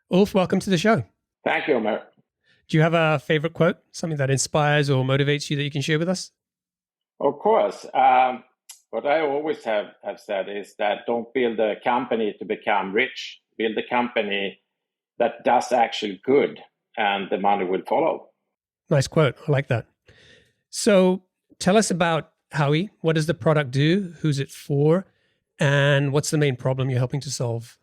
Ulf, welcome to the show. Thank you, Omer. Do you have a favorite quote, something that inspires or motivates you that you can share with us? Of course. What I always have said is that don't build a company to become rich. Build a company that does actually good, and the money will follow. Nice quote. I like that. So tell us about Howwe. What does the product do? Who's it for? And what's the main problem you're helping to solve?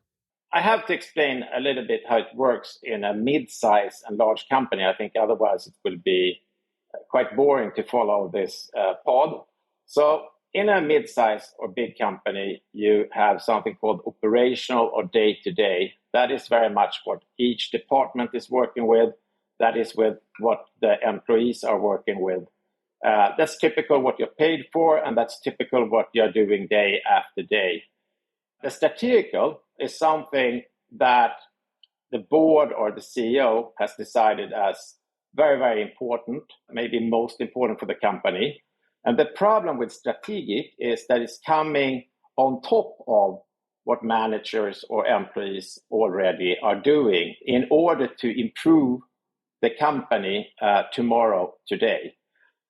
I have to explain a little bit how it works in a mid-size and large company. I think otherwise it will be quite boring to follow this pod. So in a mid-size or big company, you have something called operational or day-to-day. That is very much what each department is working with. That is with what the employees are working with. That's typical what you're paid for, and that's typical what you're doing day after day. The strategical is something that the board or the CEO has decided as very, very important, maybe most important for the company. And the problem with strategic is that it's coming on top of what managers or employees already are doing in order to improve the company tomorrow, today.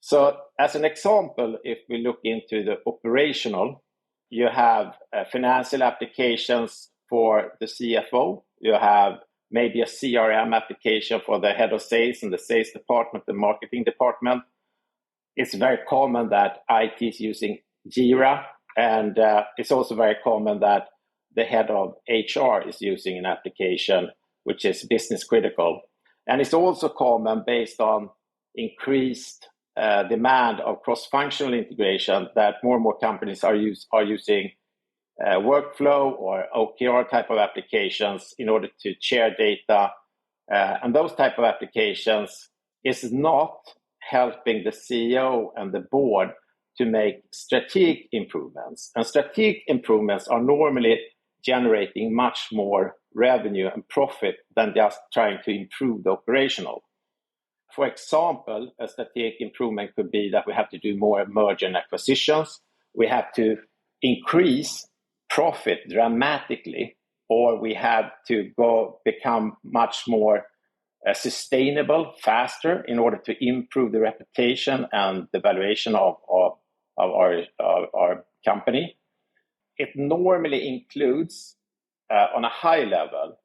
So as an example, if we look into the operational, you have financial applications for the CFO. You have maybe a CRM application for the head of sales and the sales department, the marketing department. It's very common that IT is using Jira, and it's also very common that the head of HR is using an application which is business critical. And it's also common based on increased demand of cross-functional integration that more and more companies are using workflow or OKR type of applications in order to share data. And those type of applications is not helping the CEO and the board to make strategic improvements. And strategic improvements are normally generating much more revenue and profit than just trying to improve the operational. For example, a strategic improvement could be that we have to do more merger and acquisitions. We have to increase profit dramatically, or we have to become much more sustainable faster in order to improve the reputation and the valuation of our company. It normally includes, on a high level,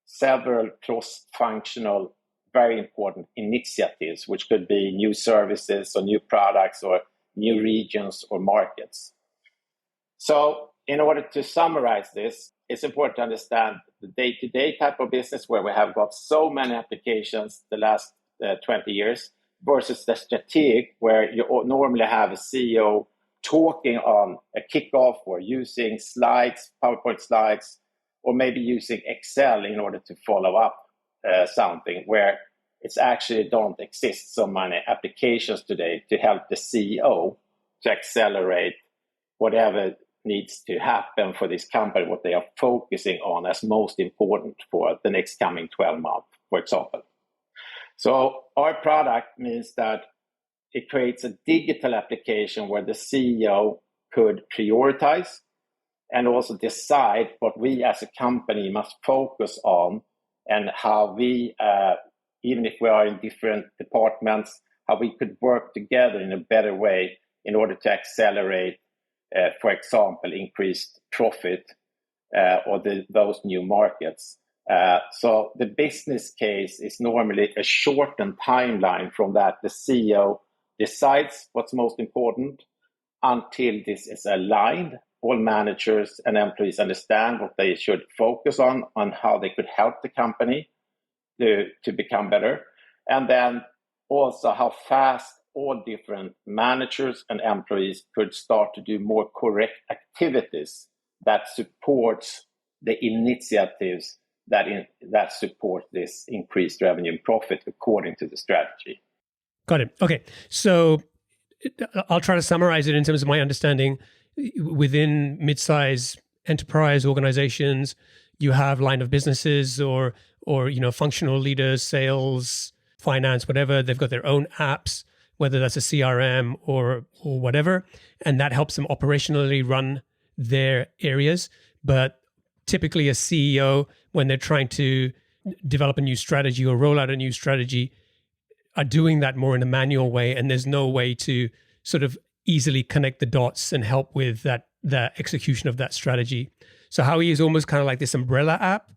several cross-functional, very important initiatives, which could be new services or new products or new regions or markets. So in order to summarize this, it's important to understand the day-to-day type of business where we have got so many applications the last 20 years versus the strategic where you normally have a CEO talking on a kickoff or using slides, PowerPoint slides, or maybe using Excel in order to follow up something where it's actually don't exist so many applications today to help the CEO to accelerate whatever needs to happen for this company, what they are focusing on as most important for the next coming 12 months, for example. So our product means that it creates a digital application where the CEO could prioritize and also decide what we as a company must focus on and how we, even if we are in different departments, how we could work together in a better way in order to accelerate, for example, increased profit or those new markets. So the business case is normally a shortened timeline from that the CEO decides what's most important until this is aligned. All managers and employees understand what they should focus on how they could help the company to become better. And then also how fast all different managers and employees could start to do more correct activities that supports the initiatives that support this increased revenue and profit according to the strategy. Got it. Okay. So I'll try to summarize it in terms of my understanding. Within mid-size enterprise organizations, you have line of businesses or functional leaders, sales, finance, whatever. They've got their own apps, whether that's a CRM or whatever, and that helps them operationally run their areas. But typically a CEO, when they're trying to develop a new strategy or roll out a new strategy are doing that more in a manual way, and there's no way to sort of easily connect the dots and help with the execution of that strategy. So Howwe is almost kind of like this umbrella app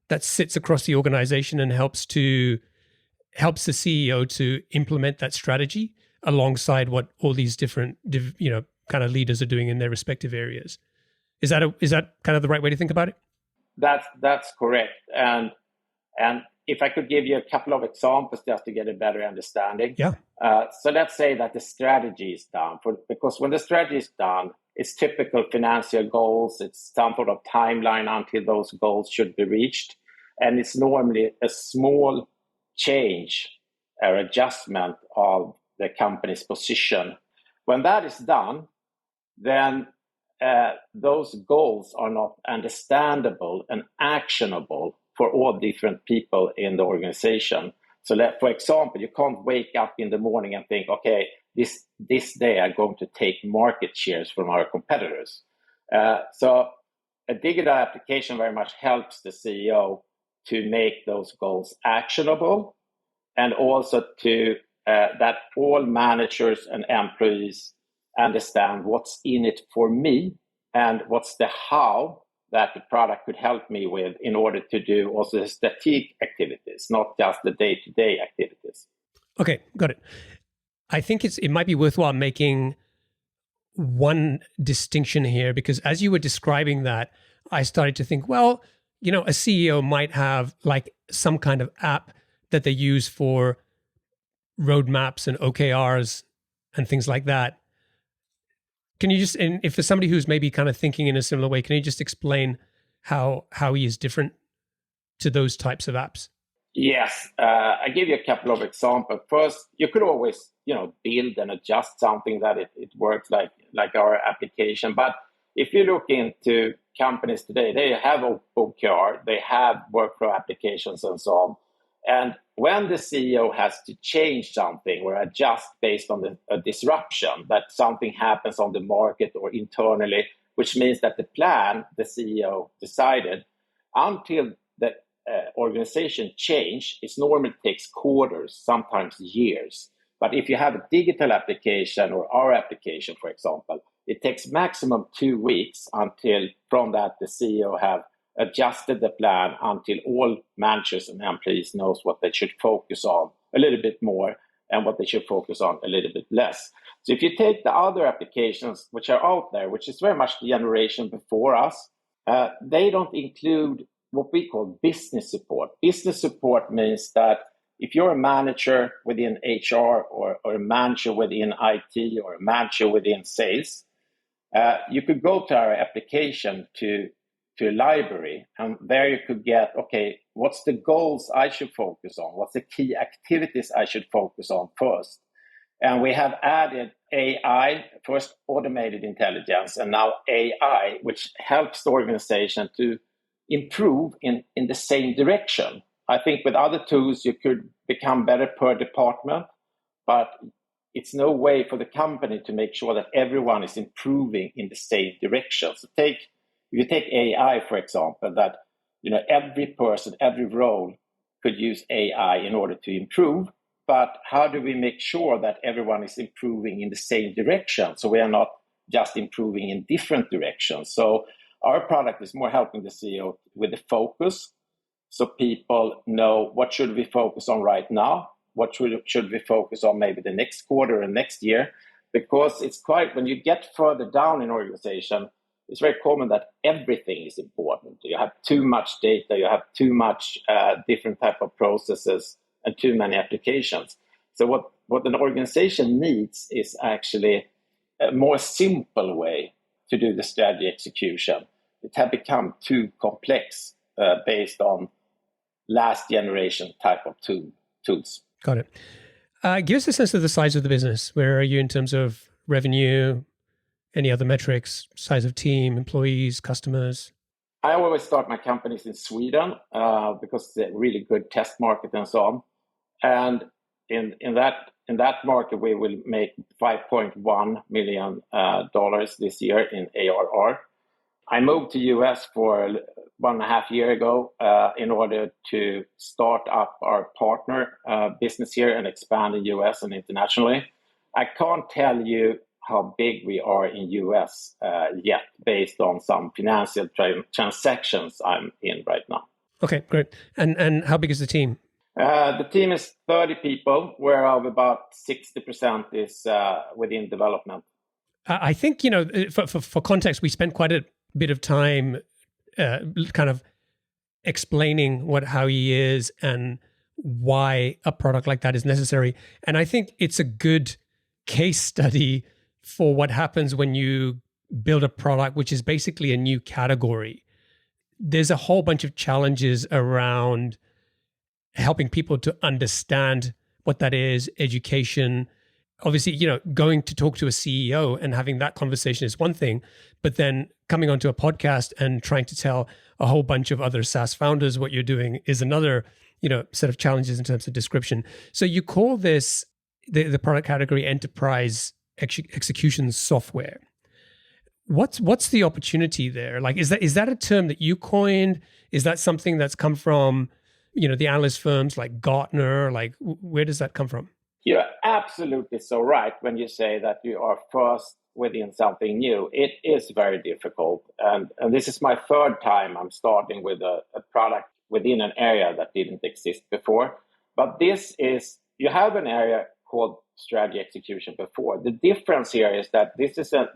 that sits across the organization and helps the CEO to implement that strategy alongside what all these different kind of leaders are doing in their respective areas. Is that kind of the right way to think about it? That's correct. And if I could give you a couple of examples just to get a better understanding. Yeah. So let's say that the strategy is done, because when the strategy is done, it's typical financial goals. It's some sort of timeline until those goals should be reached. And it's normally a small change or adjustment of the company's position. When that is done, then those goals are not understandable and actionable for all different people in the organization. So that, for example, you can't wake up in the morning and think, okay, this day I'm going to take market shares from our competitors. So a digital application very much helps the CEO to make those goals actionable, and also to that all managers and employees understand what's in it for me and what's the how that the product could help me with in order to do also the strategic activities, not just the day-to-day activities. Okay, got it. I think it might be worthwhile making one distinction here, because as you were describing that, I started to think, well, a CEO might have like some kind of app that they use for roadmaps and OKRs and things like that. Can you just, and if for somebody who's maybe kind of thinking in a similar way, can you just explain how he is different to those types of apps? Yes, I give you a couple of examples. First, you could always, build and adjust something that it works like our application. But if you look into companies today, they have OKR, they have workflow applications and so on. And when the CEO has to change something or adjust based on a disruption, that something happens on the market or internally, which means that the plan the CEO decided until the organization change, it normally takes quarters, sometimes years. But if you have a digital application or our application, for example, it takes maximum 2 weeks until from that the CEO have adjusted the plan until all managers and employees knows what they should focus on a little bit more and what they should focus on a little bit less. So if you take the other applications which are out there, which is very much the generation before us, they don't include what we call business support. Business support means that if you're a manager within HR or a manager within IT or a manager within sales, you could go to our application to a library, and there you could get, okay, what's the goals I should focus on? What's the key activities I should focus on first? And we have added AI, first automated intelligence, and now AI, which helps the organization to improve in the same direction. I think with other tools, you could become better per department, but it's no way for the company to make sure that everyone is improving in the same direction. So if you take AI, for example, that every person, every role could use AI in order to improve. But how do we make sure that everyone is improving in the same direction? So we are not just improving in different directions. So our product is more helping the CEO with the focus. So people know what should we focus on right now? What should we focus on maybe the next quarter and next year? Because it's when you get further down in organization, it's very common that everything is important. You have too much data, you have too much different type of processes and too many applications. So what an organization needs is actually a more simple way to do the strategy execution. It had become too complex based on last generation type of tools. Got it. Give us a sense of the size of the business. Where are you in terms of revenue? Any other metrics, size of team, employees, customers? I always start my companies in Sweden because it's a really good test market and so on. And in that market, we will make $5.1 million this year in ARR. I moved to US for 1.5 years ago in order to start up our partner business here and expand in US and internationally. I can't tell you how big we are in US yet, based on some financial transactions I'm in right now. Okay, great. And how big is the team? The team is 30 people, whereof about 60% is within development. I think, for context, we spent quite a bit of time kind of explaining what Howwe is and why a product like that is necessary. And I think it's a good case study for what happens when you build a product, which is basically a new category. There's a whole bunch of challenges around helping people to understand what that is, education. Obviously, going to talk to a CEO and having that conversation is one thing, but then coming onto a podcast and trying to tell a whole bunch of other SaaS founders what you're doing is another, set of challenges in terms of description. So you call this the product category enterprise execution software. What's the opportunity there? Like, is that a term that you coined? Is that something that's come from, the analyst firms like Gartner? Like, where does that come from? You're absolutely so right when you say that you are first within something new. It is very difficult. And this is my third time I'm starting with a product within an area that didn't exist before. But you have an area called strategy execution before. The difference here is that this is a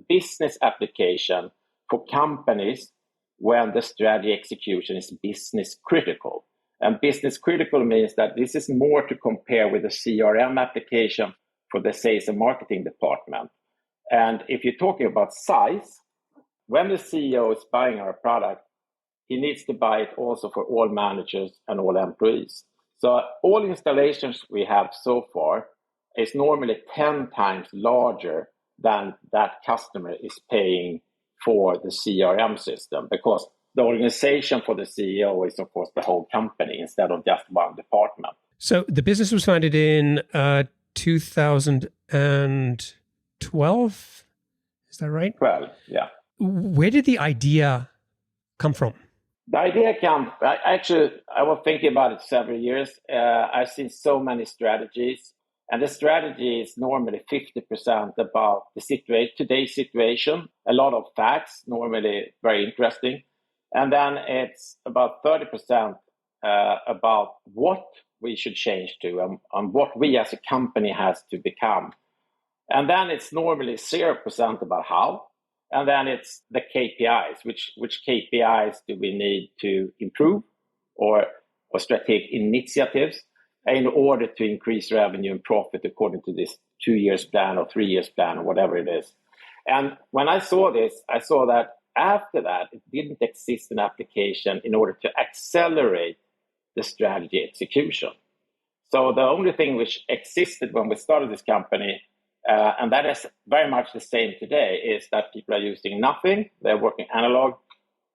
business application for companies when the strategy execution is business critical. And business critical means that this is more to compare with a CRM application for the sales and marketing department. And if you're talking about size, when the CEO is buying our product, he needs to buy it also for all managers and all employees. So all installations we have so far is normally 10 times larger than that customer is paying for the CRM system, because the organization for the CEO is, of course, the whole company instead of just one department. So the business was founded in 2012. Is that right? 12, yeah. Where did the idea come from? The idea I was thinking about it several years. I've seen so many strategies, and the strategy is normally 50% about the today's situation, a lot of facts, normally very interesting. And then it's about 30% about what we should change to and what we as a company has to become. And then it's normally 0% about how. And then it's the KPIs, which KPIs do we need to improve or strategic initiatives in order to increase revenue and profit according to this 2 years plan or 3 years plan or whatever it is. And when I saw this, I saw that after that, it didn't exist an application in order to accelerate the strategy execution. So the only thing which existed when we started this company, and that is very much the same today, is that people are using nothing. They're working analog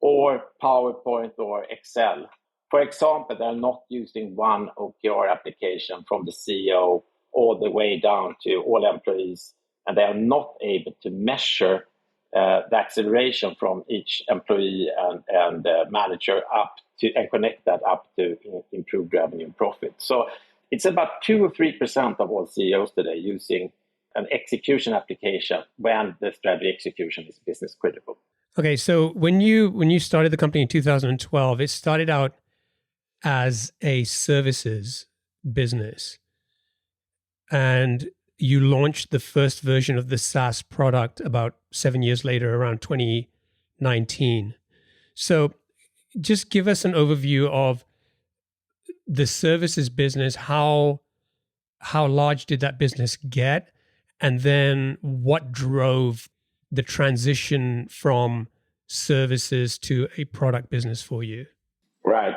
or PowerPoint or Excel. For example, they're not using one OKR application from the CEO all the way down to all employees, and they are not able to measure the acceleration from each employee and manager up to, and connect that up to improved revenue and profit. So it's about 2 or 3% of all CEOs today using an execution application when the strategy execution is business critical. Okay, so when you started the company in 2012, it started out as a services business, and you launched the first version of the SaaS product about 7 years later, around 2019. So just give us an overview of the services business. How large did that business get? And then what drove the transition from services to a product business for you? Right.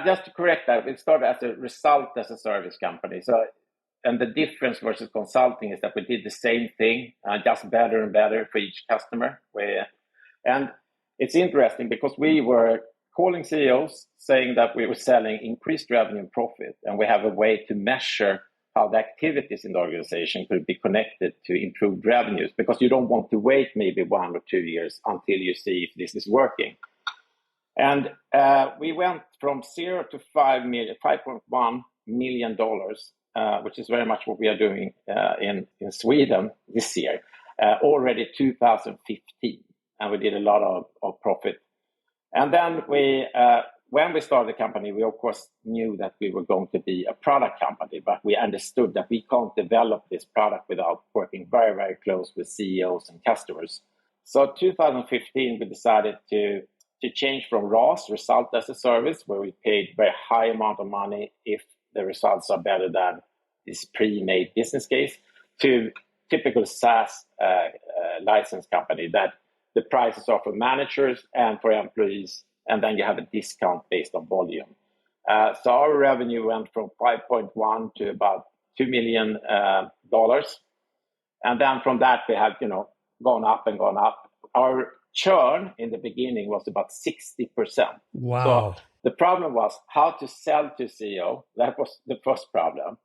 Just to correct that, we started as a result as a service company. And the difference versus consulting is that we did the same thing, just better and better for each customer. And it's interesting because we were calling CEOs saying that we were selling increased revenue and profit, and we have a way to measure how the activities in the organization could be connected to improved revenues, because you don't want to wait maybe 1 or 2 years until you see if this is working. And we went from 0 to $5.1 million, which is very much what we are doing in Sweden this year, already 2015. And we did a lot of profit. And then when we started the company, we of course knew that we were going to be a product company, but we understood that we can't develop this product without working very, very close with CEOs and customers. So 2015, we decided to change from RaaS, result as a service, where we paid very high amount of money if the results are better than this pre-made business case, to typical SaaS license company that the prices are for managers and for employees, and then you have a discount based on volume. So our revenue went from 5.1 to about $2 million. And then from that, we have gone up and gone up. Our churn in the beginning was about 60%. Wow. So the problem was how to sell to CEO. That was the first problem.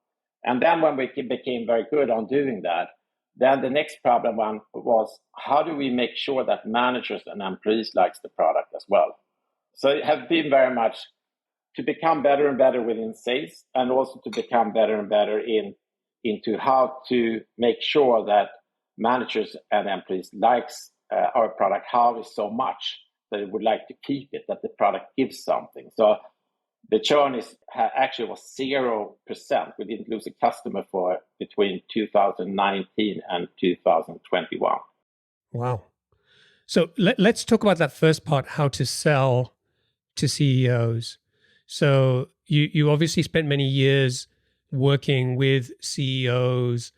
And then when we became very good on doing that, then the next problem was how do we make sure that managers and employees likes the product as well. So it has been very much to become better and better within sales, and also to become better and better into how to make sure that managers and employees likes our product, Howwe, so much that they would like to keep it, that the product gives something. So the churn actually was 0%. We didn't lose a customer for between 2019 and 2021. Wow. So let's talk about that first part, how to sell to CEOs. So you obviously spent many years working with CEOs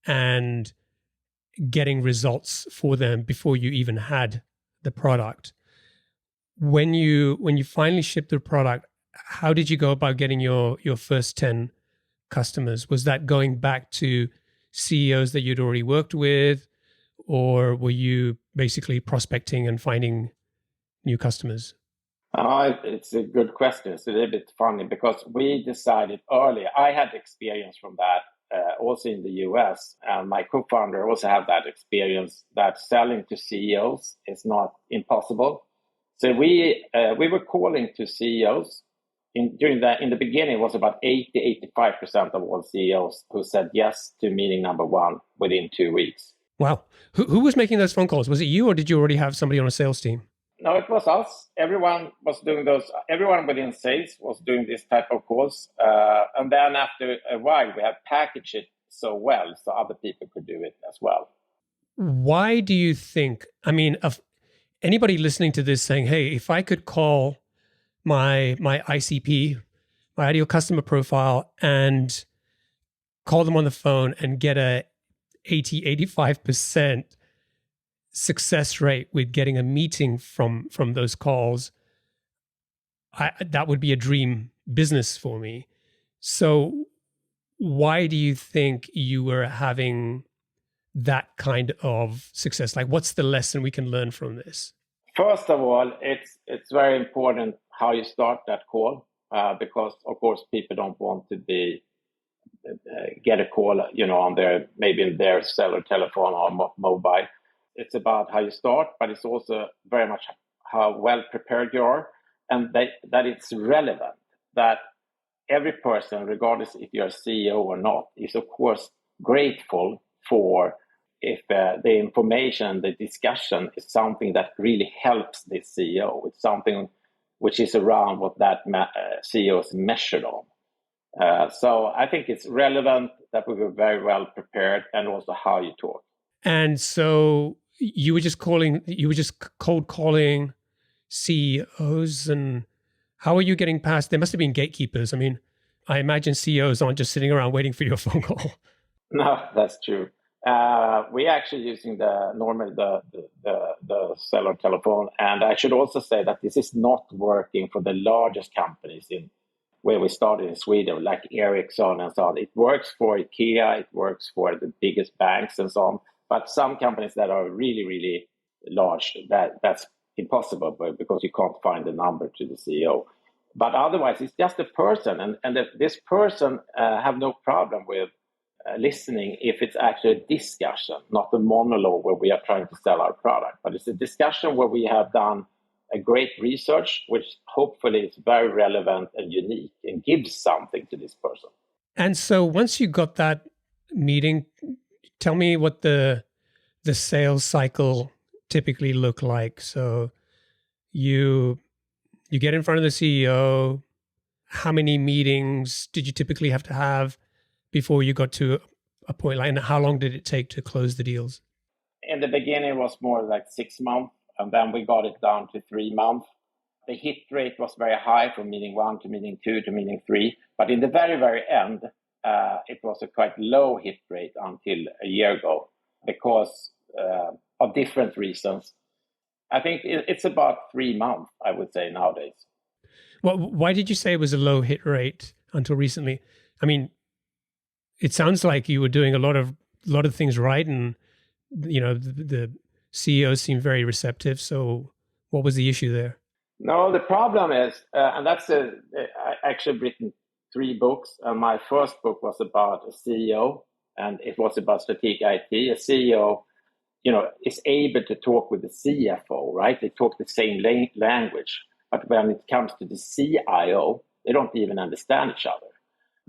and getting results for them before you even had the product. When you finally shipped the product, how did you go about getting your first 10 customers? Was that going back to CEOs that you'd already worked with, or were you basically prospecting and finding new customers? It's a good question. It's a little bit funny because we decided earlier. I had experience from that also in the US, and my co-founder also had that experience that selling to CEOs is not impossible. So we were calling to CEOs. In the beginning, it was about 85% of all CEOs who said yes to meeting number one within 2 weeks. Wow. Who was making those phone calls? Was it you, or did you already have somebody on a sales team? No, it was us. Everyone was doing those. Everyone within sales was doing this type of calls. And then after a while, we had packaged it so well so other people could do it as well. Why do you think, of anybody listening to this saying, hey, if I could call my ICP, my ideal customer profile, and call them on the phone and get a 85% success rate with getting a meeting from those calls, that would be a dream business for me. So why do you think you were having that kind of success? Like, what's the lesson we can learn from this? First of all, it's very important how you start that call, because of course people don't want to get a call, on their cellular telephone or mobile. It's about how you start, but it's also very much how well prepared you are, and that it's relevant. That every person, regardless if you're a CEO or not, is of course grateful for if the information, the discussion is something that really helps the CEO. It's something which is around what that CEO is measured on. So I think it's relevant that we were very well prepared, and also how you talk. And so you were just cold calling CEOs, and how are you getting past? There must have been gatekeepers. I imagine CEOs aren't just sitting around waiting for your phone call. No, that's true. We actually using the cellular telephone, and I should also say that this is not working for the largest companies where we started in Sweden, like Ericsson and so on. It works for IKEA, it works for the biggest banks and so on. But some companies that are really, really large, that's impossible because you can't find the number to the CEO. But otherwise, it's just a person. And this person have no problem with listening if it's actually a discussion, not a monologue where we are trying to sell our product. But it's a discussion where we have done a great research, which hopefully is very relevant and unique and gives something to this person. And so once you got that meeting, tell me what the sales cycle typically look like. So you get in front of the CEO. How many meetings did you typically have to have before you got to a point like, and how long did it take to close the deals? In the beginning, it was more like 6 months, and then we got it down to 3 months. The hit rate was very high from meeting 1 to meeting 2 to meeting 3. But in the very, very end, it was a quite low hit rate until a year ago because of different reasons. I think it's about 3 months, I would say, nowadays. Well, why did you say it was a low hit rate until recently? I mean, it sounds like you were doing a lot of things right, and the CEOs seem very receptive. So, what was the issue there? No, the problem is, and I actually written 3 books, and my first book was about a CEO, and it was about strategic IT. A CEO, is able to talk with the CFO, right? They talk the same language, but when it comes to the CIO, they don't even understand each other.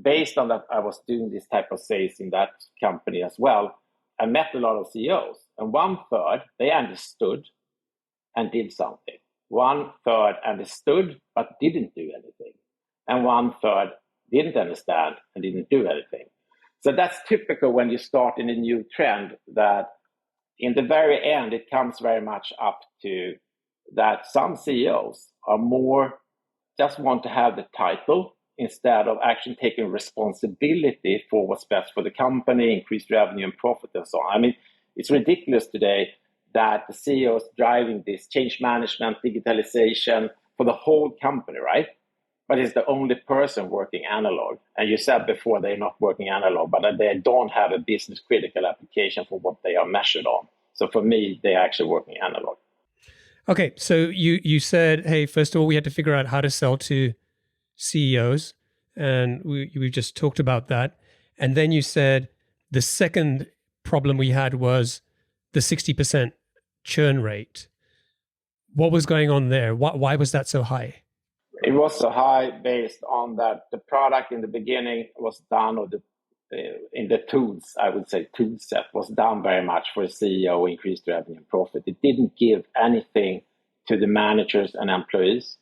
Based on that, I was doing this type of sales in that company as well. I met a lot of CEOs, and 1/3, they understood and did something. 1/3 understood but didn't do anything. And 1/3 didn't understand and didn't do anything. So that's typical when you start in a new trend, that in the very end, it comes very much up to that some CEOs are more just want to have the title instead of actually taking responsibility for what's best for the company, increased revenue and profit and so on. I mean, it's ridiculous today that the CEO is driving this change management, digitalization for the whole company, right? But it's the only person working analog. And you said before they're not working analog, but they don't have a business critical application for what they are measured on. So for me, they're actually working analog. Okay, so you said, hey, first of all, we had to figure out how to sell to CEOs, and we just talked about that. And then you said the second problem we had was the 60% churn rate. What was going on there? Why was that so high? It was so high based on that the product in the beginning was done, or in the tools, I would say tool set was done very much for a CEO, increased revenue and profit. It didn't give anything to the managers and employees.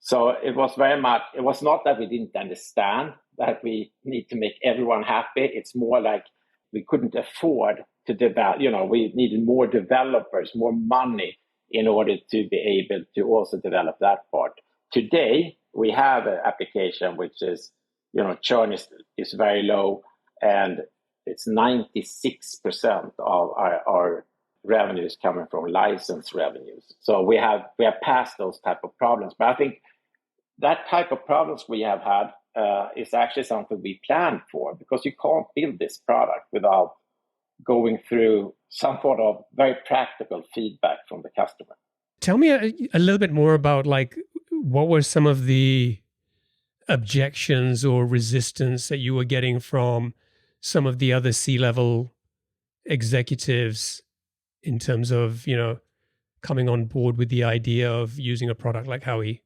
So it was not that we didn't understand that we need to make everyone happy. It's more like we couldn't afford to develop, we needed more developers, more money in order to be able to also develop that part. Today, we have an application which is, churn is very low, and it's 96% of our revenues coming from license revenues. So we have passed those type of problems. But I think that type of problems we have had is actually something we planned for, because you can't build this product without going through some sort of very practical feedback from the customer. Tell me a little bit more about what were some of the objections or resistance that you were getting from some of the other C-level executives in terms of, coming on board with the idea of using a product like Howwe?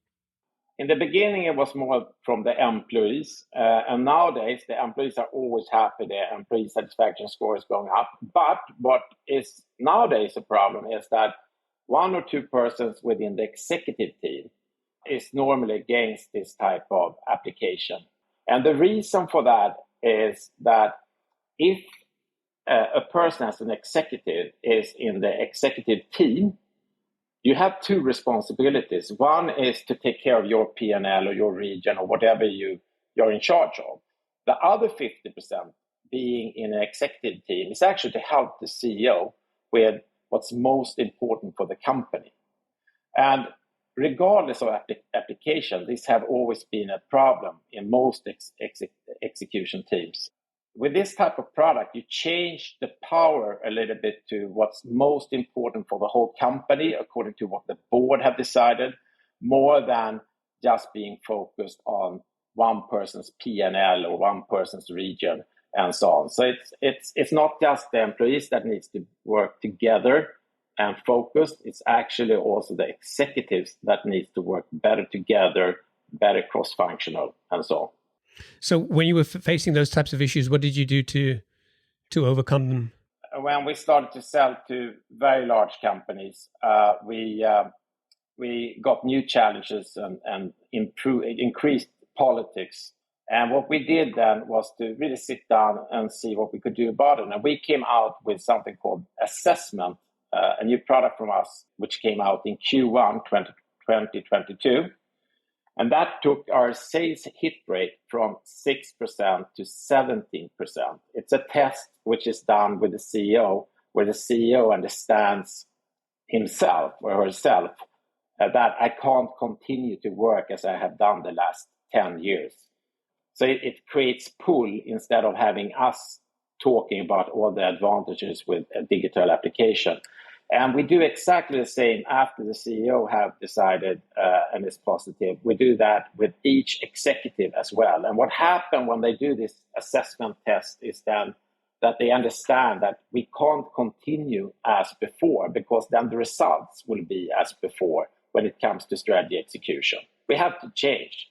In the beginning, it was more from the employees. And nowadays, the employees are always happy. Their employee satisfaction score is going up. But what is nowadays a problem is that 1 or 2 persons within the executive team is normally against this type of application. And the reason for that is that if a person as an executive is in the executive team, you have 2 responsibilities. One is to take care of your P&L or your region or whatever you're in charge of. The other 50% being in an executive team is actually to help the CEO with what's most important for the company. And regardless of application, these have always been a problem in most execution teams. With this type of product, you change the power a little bit to what's most important for the whole company, according to what the board have decided, more than just being focused on one person's P&L or one person's region and so on. So it's not just the employees that needs to work together and focused. It's actually also the executives that needs to work better together, better cross-functional, and so on. So when you were facing those types of issues, what did you do to overcome them? When we started to sell to very large companies, we got new challenges and increased politics. And what we did then was to really sit down and see what we could do about it. And we came out with something called assessment, a new product from us, which came out in Q1 2022. And that took our sales hit rate from 6% to 17%. It's a test which is done with the CEO, where the CEO understands himself or herself that I can't continue to work as I have done the last 10 years. So it creates pull instead of having us talking about all the advantages with a digital application. And we do exactly the same after the CEO have decided and is positive. We do that with each executive as well. And what happened when they do this assessment test is then that they understand that we can't continue as before, because then the results will be as before when it comes to strategy execution. We have to change.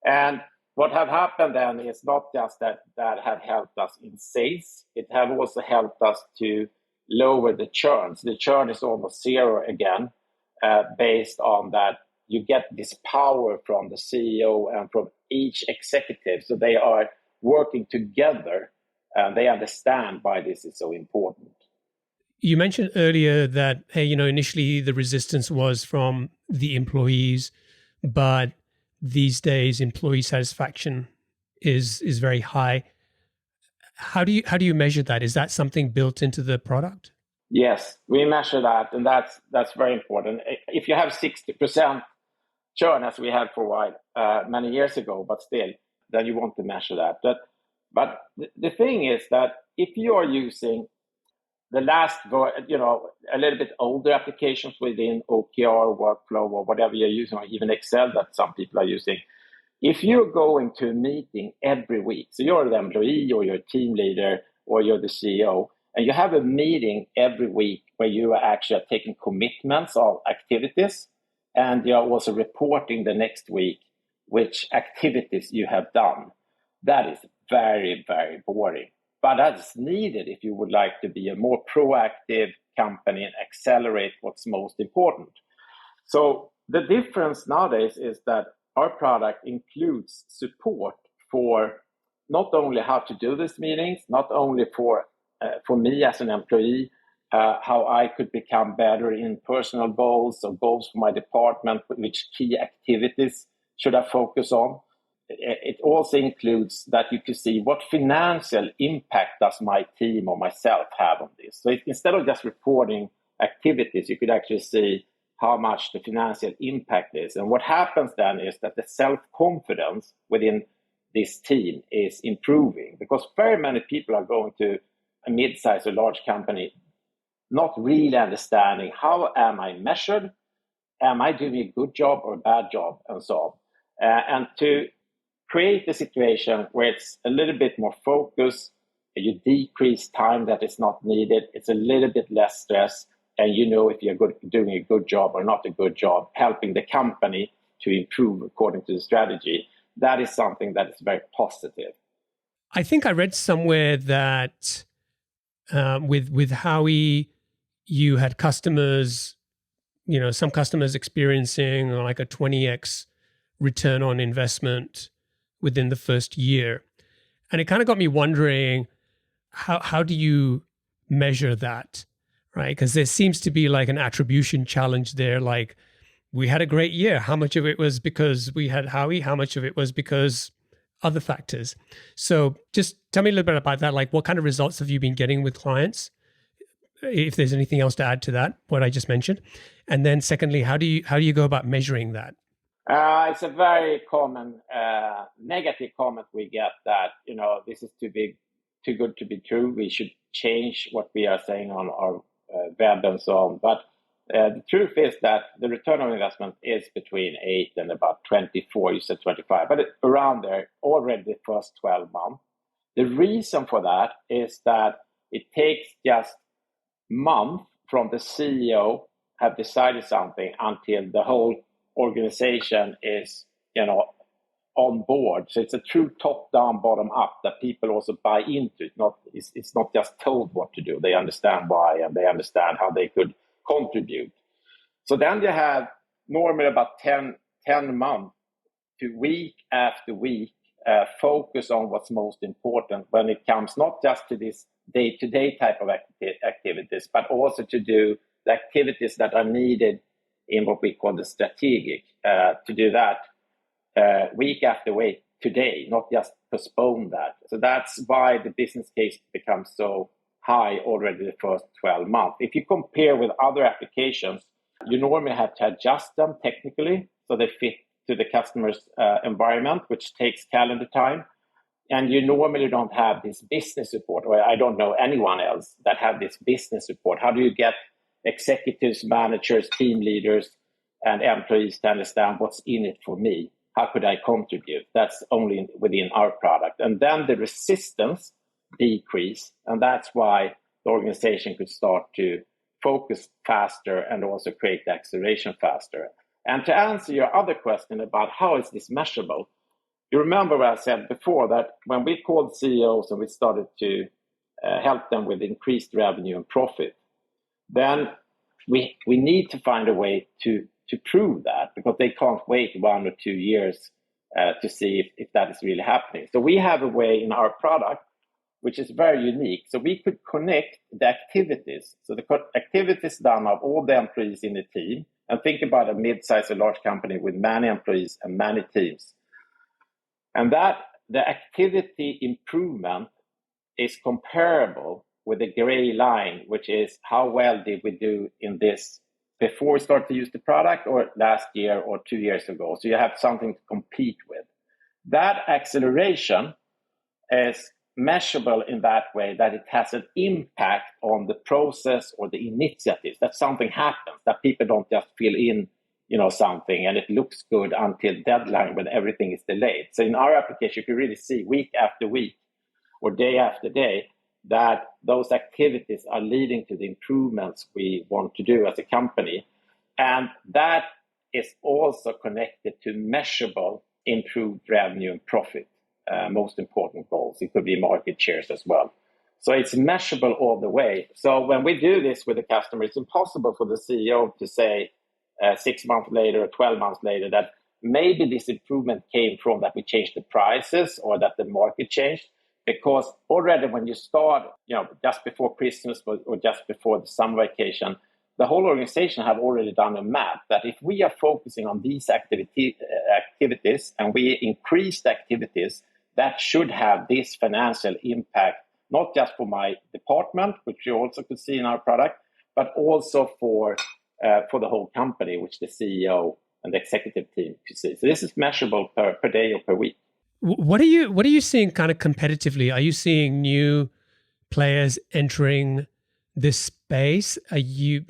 And what have happened then is not just that have helped us in sales, it have also helped us to lower the churn. So the churn is almost zero again, based on that you get this power from the CEO and from each executive. So they are working together and they understand why this is so important. You mentioned earlier that, hey, initially the resistance was from the employees, but these days employee satisfaction is very high. How do you measure that? Is that something built into the product? Yes, we measure that, and that's very important. If you have 60% churn, as we had for a while, many years ago, but still, then you want to measure that. But the thing is that if you are using the last, a little bit older applications within OKR, workflow, or whatever you're using, or even Excel that some people are using, if you're going to a meeting every week, so you're the employee or you're a team leader or you're the CEO, and you have a meeting every week where you are actually taking commitments of activities, and you're also reporting the next week which activities you have done, that is very, very boring. But that's needed if you would like to be a more proactive company and accelerate what's most important. So the difference nowadays is that our product includes support for not only how to do these meetings, not only for me as an employee, how I could become better in personal goals or goals for my department, which key activities should I focus on. It also includes that you can see what financial impact does my team or myself have on this. So instead of just reporting activities, you could actually see how much the financial impact is. And what happens then is that the self-confidence within this team is improving, because very many people are going to a mid-sized or large company not really understanding how am I measured, am I doing a good job or a bad job, and so on. And to create a situation where it's a little bit more focused, you decrease time that is not needed, it's a little bit less stress, and you know if you're doing a good job or not a good job, helping the company to improve according to the strategy. That is something that is very positive. I think I read somewhere that with Howwe, you had customers, some customers experiencing like a 20x return on investment within the first year. And it kind of got me wondering, how do you measure that? Right? Because there seems to be like an attribution challenge there. Like, we had a great year. How much of it was because we had Howwe? How much of it was because other factors? So just tell me a little bit about that. Like, what kind of results have you been getting with clients? If there's anything else to add to that, what I just mentioned. And then secondly, how do you go about measuring that? It's a very common negative comment we get that, this is too good to be true. We should change what we are saying on our web and so on. But The truth is that the return on investment is between 8 and about 24, you said 25, but around there already the first 12 months. The reason for that is that it takes just month from the CEO have decided something until the whole organization is, on board. So it's a true top-down, bottom-up that people also buy into. It's not just told what to do. They understand why and they understand how they could contribute. So then you have normally about 10 months to week after week focus on what's most important when it comes not just to this day-to-day type of activities, but also to do the activities that are needed in what we call the strategic, to do that week after week today, not just postpone that. So that's why the business case becomes so high already the first 12 months. If you compare with other applications, you normally have to adjust them technically so they fit to the customer's environment, which takes calendar time. And you normally don't have this business support, or I don't know anyone else that have this business support. How do you get executives, managers, team leaders, and employees to understand what's in it for me? How could I contribute? That's only within our product. And then the resistance decrease, and that's why the organization could start to focus faster and also create the acceleration faster. And to answer your other question about how is this measurable, you remember what I said before, that when we called CEOs and we started to help them with increased revenue and profit, then we need to find a way to prove that, because they can't wait 1 or 2 years to see if that is really happening. So we have a way in our product which is very unique. So we could connect the activities. So the activities done of all the employees in the team, and think about a mid-sized or large company with many employees and many teams. And that the activity improvement is comparable with the gray line, which is how well did we do in this before we start to use the product, or last year or 2 years ago. So you have something to compete with. That acceleration is measurable in that way that it has an impact on the process or the initiatives, that something happens, that people don't just fill in something and it looks good until deadline when everything is delayed. So in our application, you can really see week after week or day after day that those activities are leading to the improvements we want to do as a company. And that is also connected to measurable improved revenue and profit. Most important goals. It could be market shares as well. So it's measurable all the way. So when we do this with the customer, it's impossible for the CEO to say 6 months later or 12 months later that maybe this improvement came from that we changed the prices or that the market changed. Because already when you start, just before Christmas or just before the summer vacation, the whole organization have already done a map that if we are focusing on these activities and we increase the activities, that should have this financial impact, not just for my department, which you also could see in our product, but also for the whole company, which the CEO and the executive team could see. So this is measurable per day or per week. What are you seeing kind of competitively? Are you seeing new players entering this space? Are you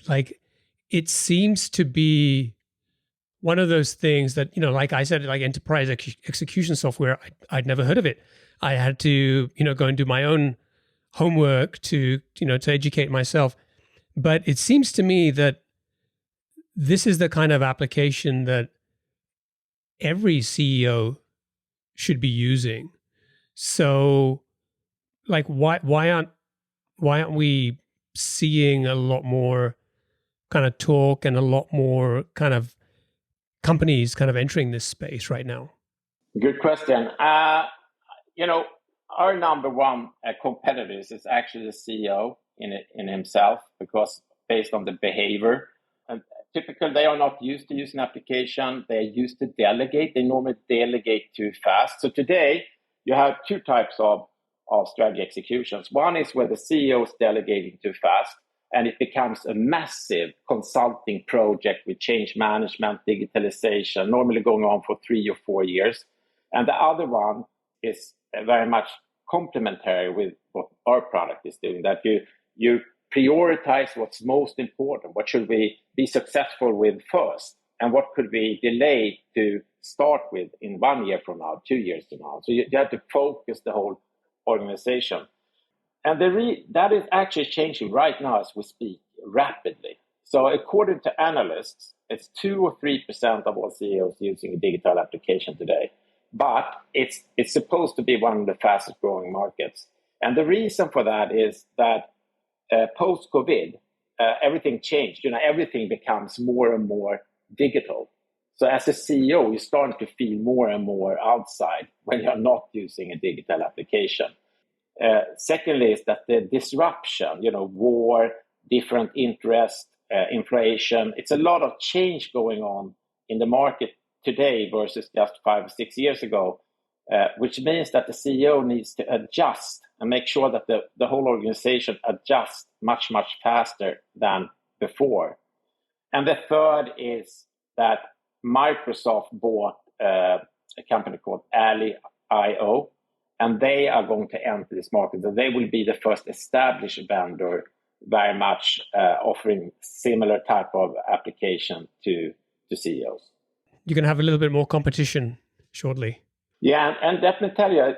it seems to be one of those things that, like I said, like enterprise execution software, I'd never heard of it. I had to, go and do my own homework to educate myself. But it seems to me that this is the kind of application that every CEO should be using. So why aren't we seeing a lot more kind of talk and a lot more kind of companies kind of entering this space right now? Good question. Our number one competitor is actually the CEO in himself, because based on the behavior, and typically they are not used to use an application. They're used to delegate. They normally delegate too fast. So today you have two types of strategy executions. One is where the CEO is delegating too fast, and it becomes a massive consulting project with change management, digitalization, normally going on for 3 or 4 years. And the other one is very much complementary with what our product is doing, that you prioritize what's most important. What should we be successful with first? And what could we delay to start with in 1 year from now, 2 years from now? So you have to focus the whole organization. And that is actually changing right now as we speak rapidly. So according to analysts, it's 2 or 3% of all CEOs using a digital application today. But it's supposed to be one of the fastest growing markets. And the reason for that is that post-COVID, everything changed. Everything becomes more and more digital. So as a CEO, you're starting to feel more and more outside when you're not using a digital application. Secondly, is that the disruption, war, different interests, inflation, it's a lot of change going on in the market today versus just 5 or 6 years ago, which means that the CEO needs to adjust and make sure that the whole organization adjusts much, much faster than before. And the third is that Microsoft bought a company called Ally.io, and they are going to enter this market. So they will be the first established vendor, very much offering similar type of application to CEOs. You're going to have a little bit more competition shortly. Yeah, and let me tell you,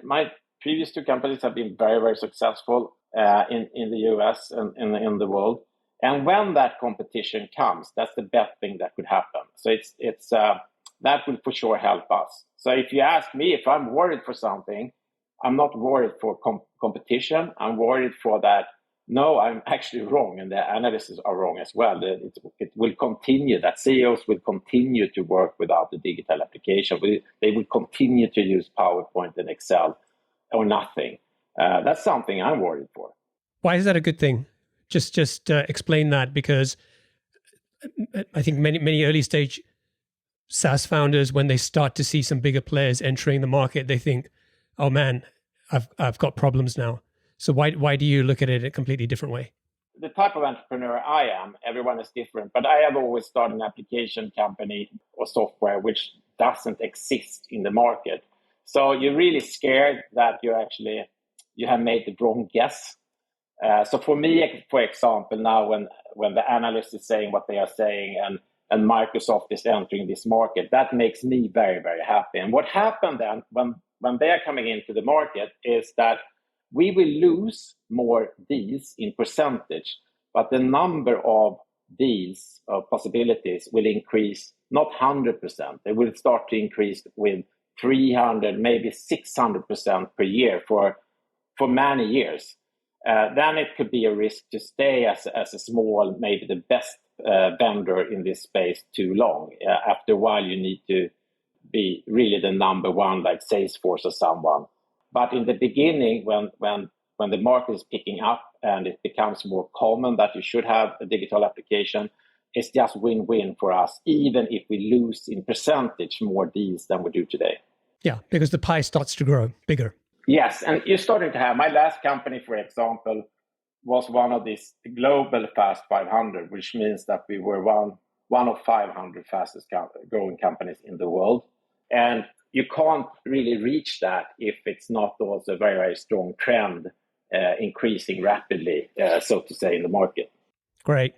my previous 2 companies have been very, very successful in the US and in the world. And when that competition comes, that's the best thing that could happen. So it's that will for sure help us. So if you ask me if I'm worried for something, I'm not worried for competition. I'm worried for that. No, I'm actually wrong, and the analysts are wrong as well. It will continue, that CEOs will continue to work without the digital application. They will continue to use PowerPoint and Excel or nothing. That's something I'm worried for. Why is that a good thing? Just explain that, because I think many early stage SaaS founders, when they start to see some bigger players entering the market, they think, "Oh man, I've got problems now." So why do you look at it a completely different way? The type of entrepreneur I am, everyone is different, but I have always started an application company or software which doesn't exist in the market. So you're really scared that you have made the wrong guess. So for me, for example, now when the analyst is saying what they are saying and Microsoft is entering this market, that makes me very, very happy. And what happened then when they are coming into the market is that we will lose more deals in percentage, but the number of deals, of possibilities, will increase not 100%. They will start to increase with 300, maybe 600% per year for many years. Then it could be a risk to stay as a small, maybe the best vendor in this space too long. After a while, you need to be really the number one, like Salesforce or someone. But in the beginning, when the market is picking up and it becomes more common that you should have a digital application, it's just win-win for us, even if we lose in percentage more deals than we do today. Yeah, because the pie starts to grow bigger. Yes, and you're starting to have, my last company, for example, was one of these global Fast 500, which means that we were one of 500 fastest growing companies in the world. And you can't really reach that if it's not also a very, very strong trend increasing rapidly, so to say, in the market. Great.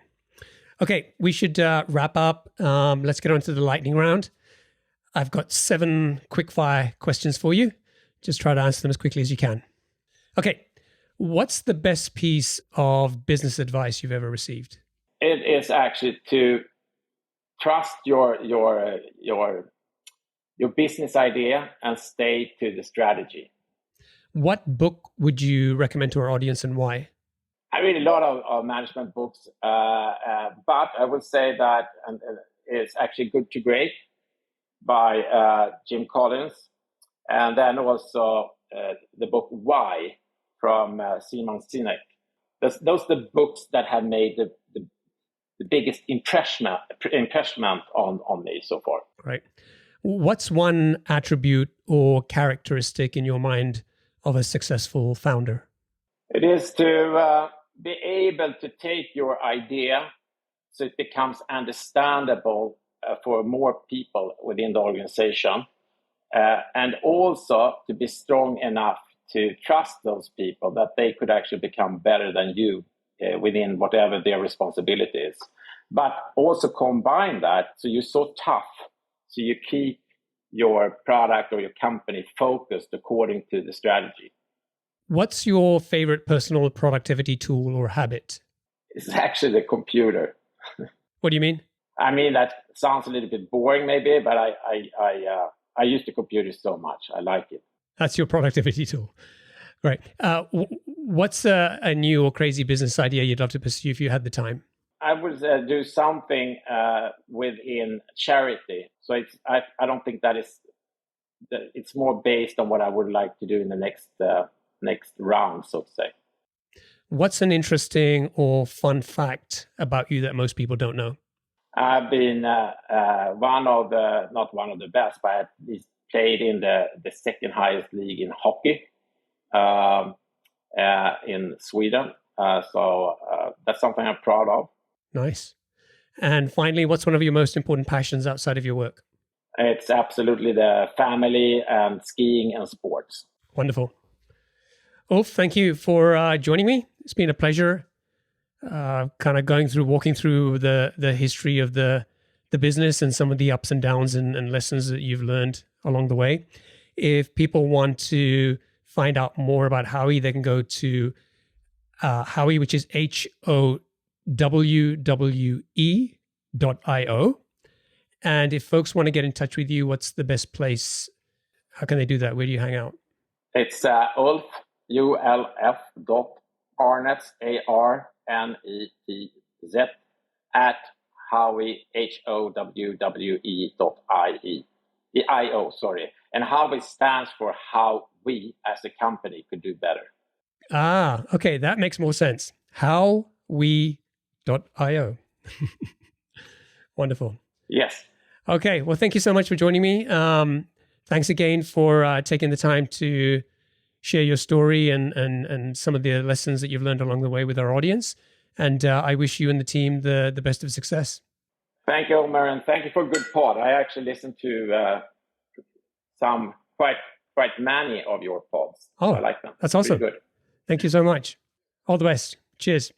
Okay, we should wrap up. Let's get on to the lightning round. I've got 7 quick-fire questions for you. Just try to answer them as quickly as you can. Okay, what's the best piece of business advice you've ever received? It is actually to trust your business idea and stay to the strategy. What book would you recommend to our audience and why? I read a lot of management books, but I would say that it's actually Good to Great by Jim Collins. And then also the book Why from Simon Sinek. Those are the books that have made the biggest impression on me so far. Right. What's one attribute or characteristic in your mind of a successful founder? It is to be able to take your idea so it becomes understandable for more people within the organization. And also to be strong enough to trust those people that they could actually become better than you within whatever their responsibility is. But also combine that so you're so tough, so you keep your product or your company focused according to the strategy. What's your favorite personal productivity tool or habit? It's actually the computer. What do you mean? I mean, that sounds a little bit boring maybe, but I use the computer so much. I like it. That's your productivity tool. Right. What's a new or crazy business idea you'd love to pursue if you had the time? I would do something within charity. So I don't think it's more based on what I would like to do in the next round, so to say. What's an interesting or fun fact about you that most people don't know? I've been not one of the best, but at least played in the second highest league in hockey in Sweden. So that's something I'm proud of. Nice. And finally, what's one of your most important passions outside of your work? It's absolutely the family and skiing and sports. Wonderful. Ulf, thank you for joining me. It's been a pleasure kind of walking through the history of the business and some of the ups and downs and lessons that you've learned along the way. If people want to find out more about Howwe, they can go to Howwe, which is HOWWE.io. And if folks want to get in touch with you, what's the best place? How can they do that? Where do you hang out? It's Ulf, ULF Arnetz, ARNETZ, at Howwe, HOWWE.io, sorry. And Howwe stands for how we as a company could do better. Okay. That makes more sense. Howwe.io. Wonderful. Yes. Okay. Well, thank you so much for joining me. Thanks again for taking the time to share your story and some of the lessons that you've learned along the way with our audience. And I wish you and the team the best of success. Thank you, Omer, and thank you for a good pod. I actually listened to some quite many of your pods. Oh, so I like them. That's awesome. Pretty good. Thank you so much. All the best. Cheers.